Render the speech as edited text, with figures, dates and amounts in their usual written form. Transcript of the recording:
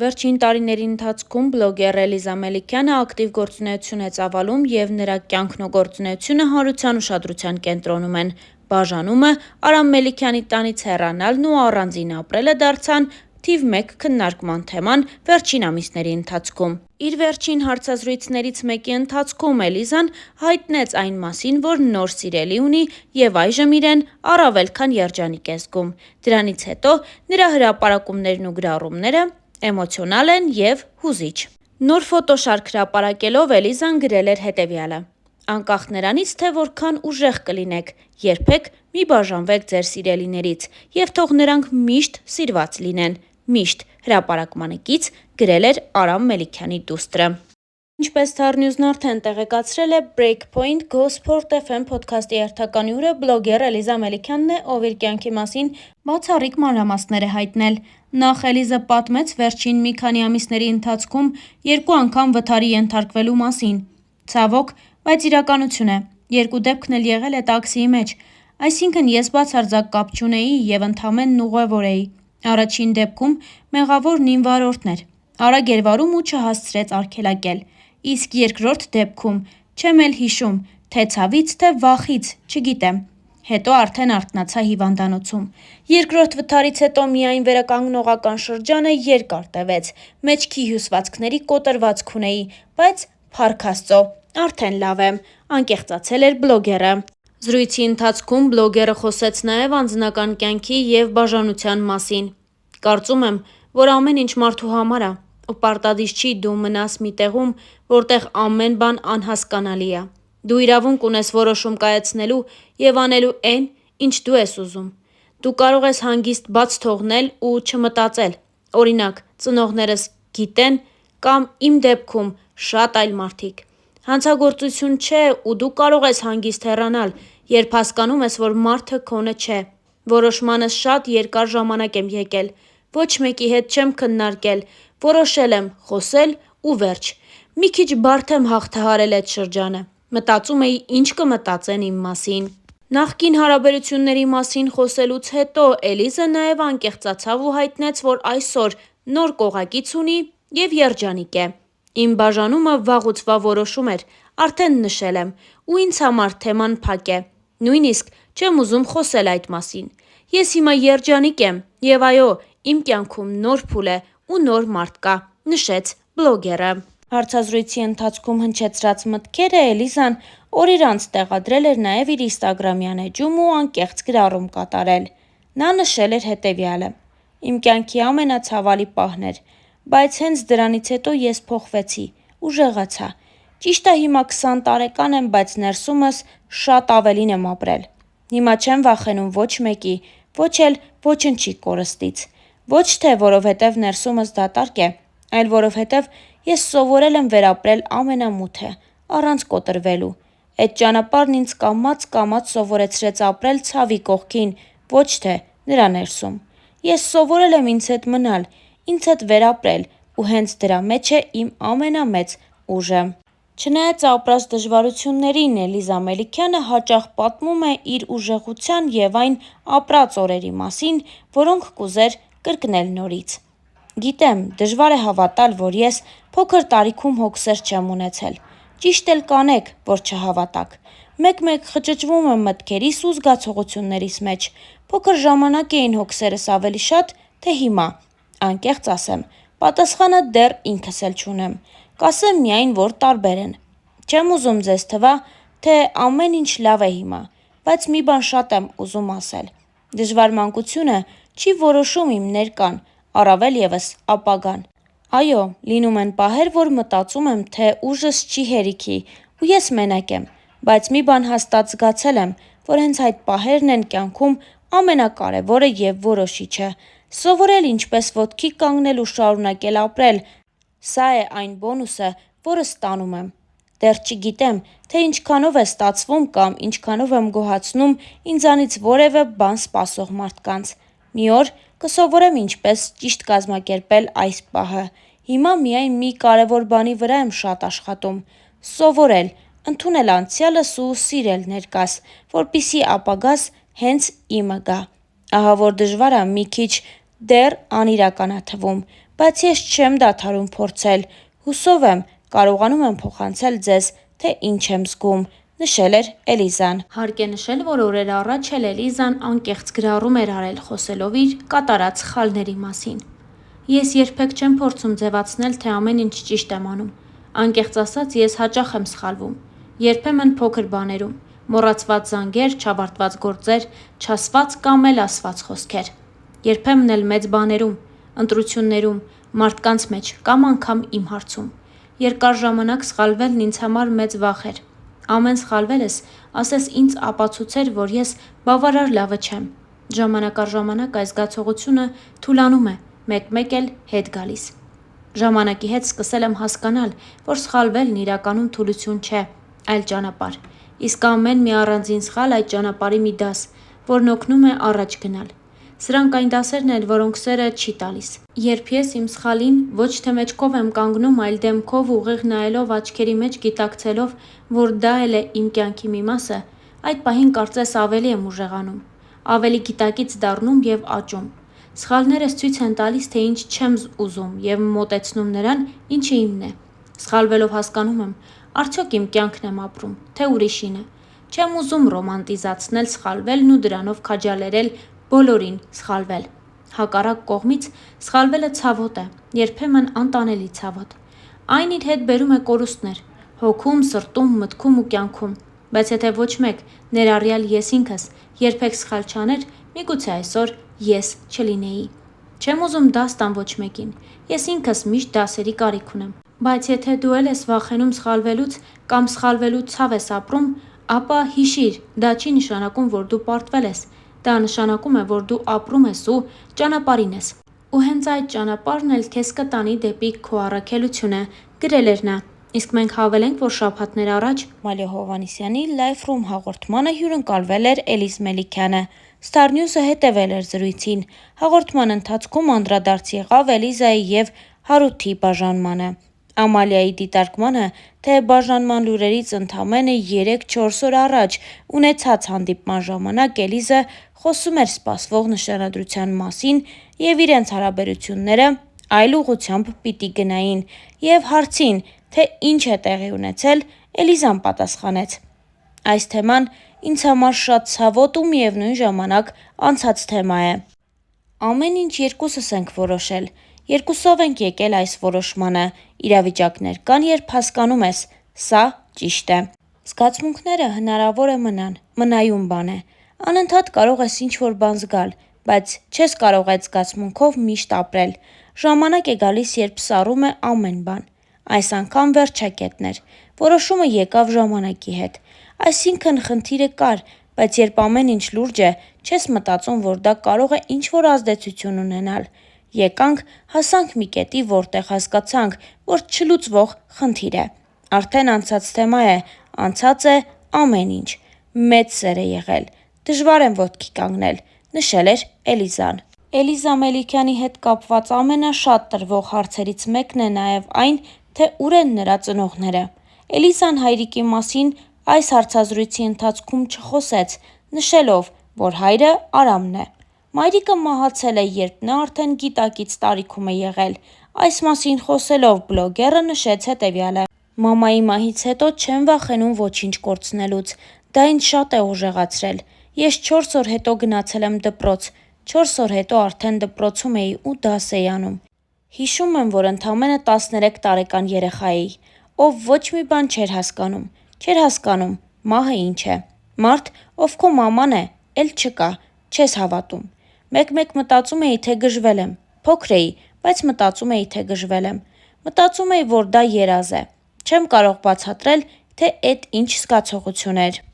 Վերջին տարիների ընթացքում բլոգեր Էլիզա Մելիքյանը ակտիվ գործունեություն է ծավալում և նրա կյանքն ու գործունեությունը հանրության ուշադրության կենտրոնում են։ Բաժանումը, Արամ Մելիքյանի տանից հեռանալն ու առանձին ապրելը դարձան թիվ 1 քննարկման թեման վերջին ամիսների ընթացքում։ Իր վերջին հարցազրույցներից մեկի ընթացքում Էլիզան հայտնեց այն մասին, որ նոր սիրելի ունի և այժմ իրեն առավել քան երջանիկ է զգում։ Դրանից հետո նրա հրապարակումներն ու գրառումները էմոցիոնալ են և հուզիչ։ Նոր ֆոտոշարք հրապարակելով Էլիզան գրել էր հետևյալը. «Անկախ նրանից, թե որքան ուժեղ կլինեք, երբեք մի բաժանվեք ձեր սիրելիներից և թող նրանք միշտ սիրված լինեն, միշտ», հրապարակմանը կից գրել էր Արամ Մելիքյանի դուստրը։ Ինչպես TAR-News-ն արդեն տեղեկացրել է, Breakpoint Go Sport FM փոդքասթի հերթական հյուրը բլոգեր Էլիզա Մելիքյանն է, ով իր կյանքի մասին բացառիկ մանրամասներ է հայտնել։ Նախ Էլիզը պատմեց վերջին մի քանի ամիսների ընթացքում 2 անգամ վթարի ենթարկվելու մասին։ Ցավոք, բայց իրականություն է, 2 դեպքն էլ եղել է տաքսիի մեջ։ Այսինքն ես բացարձակ կապ չունեի և ընդամենն ուղևոր էի։ Առաջին դեպքում մեղավորն իմ վարորդն էր։ Արագ էր վարում ու չհասցրեց արգելակել։ Իսկ երկրորդ դեպքում չեմ էլ հիշում, թե ցավից, թե վախից, չգիտեմ։ Հետո արդեն արթնացա հիվանդանոցում։ Երկրորդ վթարից հետո միայն վերականգնողական շրջանը երկար տևեց։ Մեջքի հյուսվածքների կոտրվածք ունեի, բայց փառք Աստծո, արդեն լավ եմ», անկեղծացել էր բլոգերը։ Զրույցի ընթացքում բլոգերը խոսեց նաև անձնական կյանքի և բաժանության մասին։ «Կարծում եմ, որ ամեն ինչ մարդու համար ա, ու պարտադիր չի դու մնաս մի տեղում, որտեղ ամեն բան անհասկանալի ա։ Դու իրավունք ունես որոշում կայացնելու և անելու էն, ինչ դու ես ուզում։ Դու կարող ես հանգիստ բաց թողնել ու չմտածել, օրինակ՝ ծնողներս գիտեն կամ իմ դեպքում շատ այլ մարդիկ։ Հանցագործություն չէ ու դու կարող ես հանգիստ հեռանալ, երբ հասկանում ես, որ մարդը քոնը չէ։ Որոշմանս շատ երկար ժամանակ եմ եկել, ոչ մեկի հետ չեմ քննարկել, որոշել եմ խոսել ու վերջ։ Մի քիչ բարդ եմ հաղթահարել էդ շրջանը։ Մտածում էի՝ ինչ կմտածեն իմ մասին»։ Նախկին հարաբերությունների մասին խոսելուց հետո Էլիզը նաև անկեղծացավ ու հայտնեց, որ այսօր նոր կողակից ունի և երջանիկ է։ «Իմ բաժանումը վաղուց որոշում էր, արդեն նշել եմ, ու ինձ համար թեման փակ է։ Նույնիսկ չեմ ուզում խոսել այդ մասին։ Ես հիմա երջանիկ եմ և այո, իմ կյանքում նոր փուլ է ու նոր մարդ կա», նշեց բլոգերը։ Հարցազրույցի ընթացքում հնչեցրած մտքերը Էլիզան օր անց տեղադրել էր նաև իր ինստագրամյան էջում ու անկեղծ գրառում կատարել։ Նա նշել էր հետևյալը. «Իմ կյանքի ամենացավալի պահն էր, բայց հենց դրանից հետո ես փոխվեցի, ուժեղացա։ Ճիշտ է հիմա 20 տարեկան եմ, բայց ներսումս շատ ավելին եմ ապրել։ Հիմա չեմ վախենում ոչ մեկի, ոչ էլ ոչնչի կորստից։ Ոչ թե որովհետև ներսումս դատարկ է, այլ որովհետև ես սովորել եմ վերապրել ամենամութը, առանց կոտրվելու։ Էդ ճանապարհն ինձ կամաց սովորեցրեց ապրել ցավի կողքին, ոչ թե նրա ներսում։ Ես սովորել եմ ինձ հետ մնալ, ինձ հետ վերապրել ու հենց դրա մեջ է իմ ամենամեծ ուժը»։ Չնայած ապրած դժվարություններին, Էլիզա Մելիքյանը հաճախ պատմում է իր ուժեղության և այն ապրած օրերի մասին, որոնք կուզեր կրկնել նորից։ «Գիտեմ, դժվար է հավատալ, որ ես փոքր տարիքում հոգսեր չեմ ունեցել։ Ճիշտ էլ կանեք, որ չհավատաք։ Մեկ-մեկ խճճվում եմ մտքերիս ու զգացողություններիս մեջ։ Փոքր ժամանակ էին հոգսերս ավելի շատ, թե հիմա։ Անկեղծ ասեմ, պատասխանը դեռ ինքս էլ չունեմ։ Կասեմ միայն, որ տարբեր են։ Չեմ ուզում ձեզ թվա, թե ամեն ինչ լավ է հիմա, բայց մի բան շատ եմ ուզում ասել. դժվար մանկությունը չի որոշում իմ ներկան, առավել ևս ապագան։ Այո, լինում են պահեր, որ մտածում եմ, թե ուժս չի հերիքի ու ես մենակ եմ, բայց մի բան հաստատ զգացել եմ, որ հենց այդ պահերն են կյանքում ամենակարևորը և որոշիչը։ Սովորել ինչպես ոտքի կանգնել ու շարունակել ապրել։ Սա է այն բոնուսը, որը ստանում եմ։ Դեռ չգիտեմ, թե ինչքանով է ստացվում կամ ինչքանով եմ գոհացնում ինձանից որևէ բան սպասող մարդկանց։ Մի օր կսովորեմ ինչպես ճիշտ կազմակերպել այս պահը։ Հիմա միայն մի կարևոր բանի վրա եմ շատ աշխատում՝ սովորել, ընդունել անցյալս ու սիրել ներկաս, որպեսզի ապագաս հենց իմը գա։ Ահա որ դժվար ա մի քիչ դեռ անիրական ա թվում, բայց ես չեմ դադարում փորձել, հուսով եմ կարողանում եմ փոխանցել ձեզ, թե ինչ եմ զգում, նշել էր Էլիզան։ Հարկ է նշել, որ օրեր առաջ էլ Էլիզան անկեղծ գրառում էր արել խոսելով իր կատարած սխալների մասին։ Ես երբեք չեմ փորձում ձևացնել, թե ամեն ինչ ճիշտ եմ անում։ Անկեղծ ասած, ես հաճախ եմ սխալվում։ Երբեմն փոքր բաներում, մոռացված զանգեր, չավարտված գործեր, չասված կամ էլ ասված խոսքեր։ Երբեմն էլ մեծ բաներում, ընտրություններում, մարդկանց մեջ կամ անգամ իմ հարցում։ Երկար ժամանակ սխալվելն ինձ համար մեծ վախ էր։ Ամեն սխալվելս, ասես ինձ ապացուցեր, որ ես բավարար լավը չեմ։ Ժամանակ առ ժամանակ այս զգացողությունը թուլանում է, մեկ-մեկ էլ հետ գալիս։ Ժամանակի հետ սկսել եմ հասկանալ, որ սխալվելն իրականում թուլություն չէ, այլ ճանապարհ։ Իսկ ամեն մի առանձին սխալ այդ ճանապարհի մի դաս, որն օգնում է առաջ գնալ։ Սրանք այն դասերն են, որոնք սերը չի տալիս։ Երբ ես իմ սխալին ոչ թե մեջքով եմ կանգնում, այլ դեմքով ուղիղ նայելով աչքերի մեջ գիտակցելով, որ դա էլ է իմ կյանքի մի մասը, այդ պահին կարծես ավելի եմ ուժեղանում, ավելի գիտակից դառնում եւ աճում։ Սխալներս ցույց են տալիս, թե ինչ չեմ ուզում եւ մոտեցնում նրան, ինչը իմն է։ Սխալվելով հասկանում եմ, արդյոք իմ կյանքն եմ ապրում, թե ուրիշինը։ Չեմ ուզում ռոմանտիզացնել սխալվելն ու դրանով քաջալերել բոլորին սխալվել։ Հակառակ կողմից սխալվելը ցավոտ է, երբեմն անտանելի ցավոտ։ Այն իր հետ բերում է կորուստներ, հոգում, սրտում, մտքում ու կյանքում, բայց եթե ոչ մեկ, ներառյալ ես ինքս, երբեք սխալ չաներ, միգուցե այսօր ես չլինեի։ Չեմ ուզում դաս տամ ոչ մեկին, ես ինքս միշտ դասերի կարիք ունեմ, բայց եթե դու էլ ես վախենում սխալվելուց կամ սխալվելու ցավ ես ապրում, ապա հիշիր, դա չի նշանակում, որ դու պարտվել ես, դա նշանակում է, որ դու ապրում ես ու ճանապարհին ես։ Ու հենց այդ ճանապարհն էլ քեզ կտանի դեպի քո առաքելությունը, գրել էր նա։ Իսկ մենք հավելենք, որ շաբաթներ առաջ Մալիա Հովհաննիսյանի Life Room հաղորդմանը հյուրընկալվել էր Էլիզ Մելիքյանը։ Star News-ը հետևել էր զրույցին։ Հաղորդման ընթացքում անդրադարձ եղավ Էլիզայի եւ Հարութի բաժանմանը։ Ամալիայի դիտարկմանը, թե բաժանման լուրերից ընդամենը 3-4 օր առաջ ունեցած հանդիպման ժամանակ Էլիզը խոսում էր սպասվող նշանադրության մասին եւ իրենց հարաբերությունները այլ ուղղությամբ պիտի գնային եւ հարցին, թե ինչ է տեղի ունեցել, Էլիզան պատասխանեց. Այս թեման ինձ համար շատ ցավոտ ու միևնույն ժամանակ անցած թեմա է։ Ամեն ինչ երկուսս ենք որոշել, երկուսով ենք եկել այս որոշմանը, իրավիճակներ կան, երբ հասկանում ես, սա ճիշտ է։ Զգացմունքները հնարավոր է մնայուն բան է, անընդհատ կարող ես ինչ-որ բան զգալ, բայց չես կարող այդ զգացմունքով միշտ ապրել, ժամանակ է գալիս, երբ սառում է ամեն բան, այս անգամ վերջակետն էր, որոշումը եկավ ժամանակի հետ, այսինքն խնդիրը կար, բայց երբ ամեն ինչ լուրջ է, չես մտածում, որ դա կարող է ինչ-որ ազդեցություն ունենալ։ Եկանք, հասանք մի կետի, որտեղ հասկացանք, որ չլուծվող խնդիր է։ Արդեն անցած թեմա է, անցած է ամեն ինչ։ Մեծ սեր է եղել։ Դժվար եմ ոտքի կանգնել, նշել էր Էլիզան։ Էլիզա Մելիքյանի հետ կապված ամենաշատ տրվող հարցերից մեկն է նաև այն, թե ուր են նրա ծնողները։ Էլիզան հայրիկի մասին այս հարցազրույցի ընթացքում չխոսեց, նշելով, որ հայրը Արամն է։ Մայրիկը մահացել է, երբ նա արդեն գիտակից տարիքում է եղել։ Այս մասին խոսելով բլոգերը նշեց հետևյալը. Մամայի մահից հետո չեմ վախենում ոչինչ կորցնելուց։ Դա ինձ շատ է ուժեղացրել։ Ես 4 օր հետո գնացել եմ դպրոց։ 4 օր հետո արդեն դպրոցում էի ու դաս էի անում։ Հիշում եմ, որ ընդամենը 13 տարեկան երեխա էի, ով ոչ մի բան չէր հասկանում։ Չէր հասկանում մահը ինչ է։ Մարդ, ով քո մաման է, էլ չկա, չես հավատում։ Մեկ-մեկ մտածում էի, թե գժվել եմ։ Փոքր էի, բայց մտածում էի, թե գժվել եմ։ Մտածում էի, որ դա երազ է։ Չեմ կարող բացատրել, թե էդ ինչ զգացողություն էր։